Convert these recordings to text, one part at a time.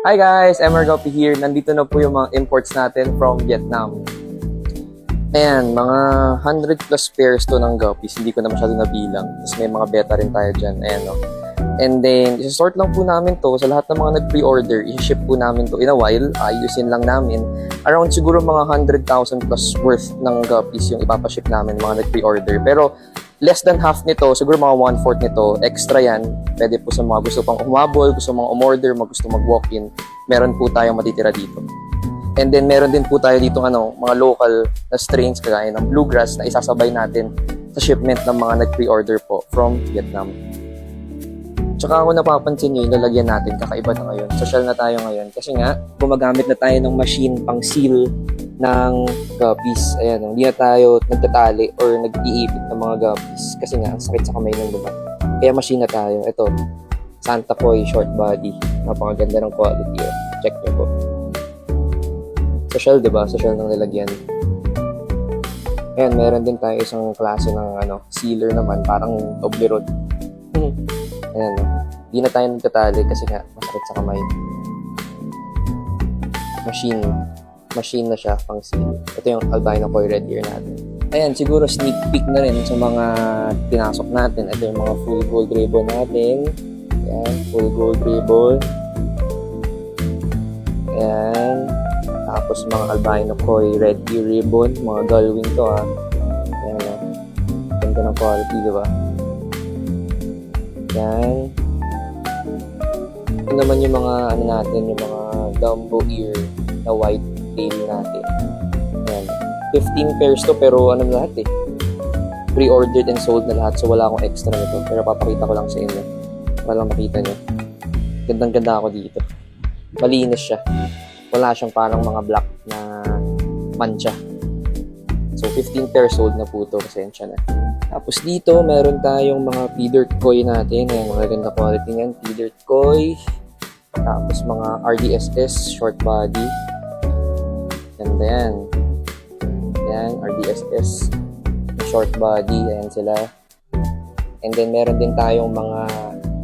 Hi guys, MR Guppy here. Nandito na po yung mga imports natin from Vietnam. Ayan, mga 100 plus pairs to ng guppies. Hindi ko na masyado nabilang. Tapos may mga beta rin tayo dyan. Ayan, no? And then, isa-sort lang po namin to sa lahat ng mga nag-pre-order. I-ship po namin to in a while. Ayusin lang namin. Around siguro mga 100,000 plus worth ng guppies yung ipapaship namin, mga nag-pre-order. Pero less than half nito, siguro mga 1/4 nito, extra yan. Pwede po sa mga gusto pang umabol, gusto mga umorder, gusto mag-walk-in. Meron po tayong matitira dito. And then meron din po tayo dito mga local na strains kagaya ng bluegrass na isasabay natin sa shipment ng mga nag-pre-order po from Vietnam. Tsaka ako napapansin nyo, yung lalagyan natin, kakaiba na ngayon. Social na tayo ngayon. Kasi nga, gumagamit na tayo ng machine pang seal ng guppies. Ayan, hindi na tayo nagtatali or nag-iipit ng mga guppies. Kasi nga, ang sakit sa kamay ng lumat. Kaya machine na tayo. Ito, Santa Koi short body. Napakaganda ng quality. Check nyo po. Social, diba? Social ng lalagyan. Ayan, meron din tayo isang klase ng sealer naman. Parang Toblerone. Ayan, hindi na tayo nagtatali kasi nga masakit sa kamay. Machine na siya pang seal. Ito yung albino koi red ear natin. Ayan, siguro sneak peek na rin sa mga pinasok natin. Ito yung mga full gold ribbon natin. Ayan, full gold ribbon. Ayan. Tapos mga albino koi red ear ribbon. Mga gullwing to ha. Ayan, ganda ng quality, diba? Yan. Ito naman yung mga natin, yung mga Dumbo ear na white tail natin. Yan. 15 pairs to pero lahat pre-ordered and sold na lahat, so wala akong extra nito. Pero papakita ko lang sa inyo para lang makita nyo. Gandang-ganda ako dito. Malinis siya. Wala siyang parang mga black na mancha. So 15 pairs sold na po ito. Pasensya na. Tapos dito, meron tayong mga feeder koi natin. Ayan, mga ganda quality niyan. Feeder koi. Tapos mga RDSS, short body. Ganda yan. Ayan, RDSS, short body. Ayan sila. And then, meron din tayong mga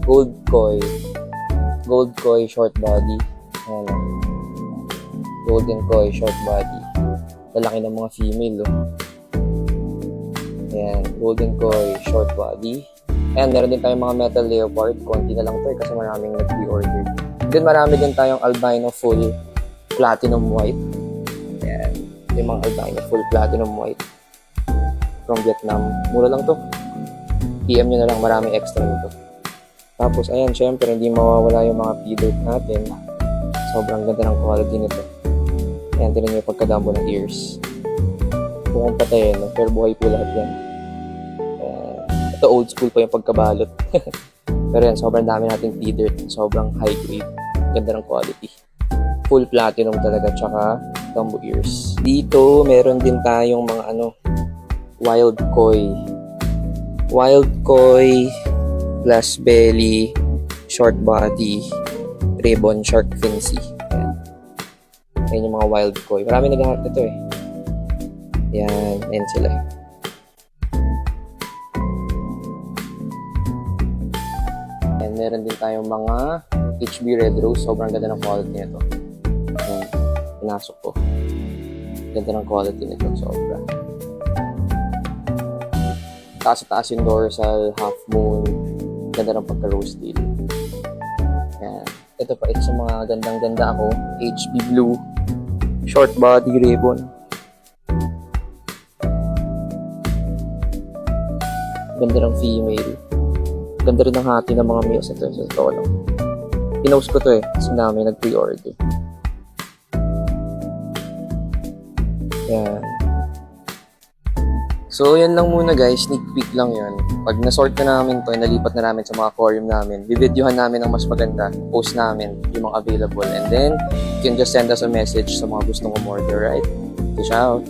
gold koi. Gold koi, short body. Ayan. Golden koi, short body. Lalaki ng mga female, Ayan, golden koi, short body. Ayan, meron din tayong mga metal leopard. Konti na lang to kasi maraming nag-pre-order. Then marami din tayong albino full platinum white. Ayan, yung mga albino full platinum white from Vietnam. Mura lang to. PM nyo na lang, maraming extra nito. Tapos, ayan, syempre, hindi mawawala yung mga feeder natin. Sobrang ganda ng quality nito. Ayan, tinan nyo yung pagkadambo ng ears. Mukhang patay, pero buhay po lahat yan. Ito old school pa yung pagkabalot. Pero yan, sobrang dami nating feeder. Sobrang high grade. Ganda ng quality. Full platinum talaga, tsaka Dumbo ears. Dito, meron din tayong mga wild koi. Wild koi, glass belly, short body, ribbon, shark fincy. Ayan. Ayan yung mga wild koi. Marami naghahanap nito Yan, ayan sila. And meron din tayong mga HB Red Rose. Sobrang ganda ng quality nito. Ayan, pinasok ko. Ganda ng quality nito, sobra. Taas yung dorsal, half moon. Ganda ng pagka-rose deal. Ayan. Ito pa, isa sa mga gandang-ganda ako. HB Blue, short body ribbon. Ganda ng female. Ganda rin ng hati ng mga males ito. Sa totoo lang. Pinost ko to kasi namin nag-pre-order. Yan. So, yan lang muna guys. Sneak peek lang yan. Pag na-sort na namin to, nalipat na namin sa mga aquarium namin, bibidyohan namin ang mas maganda. Post namin yung mga available. And then, you can just send us a message sa mga gustong umorder, right? Peace out.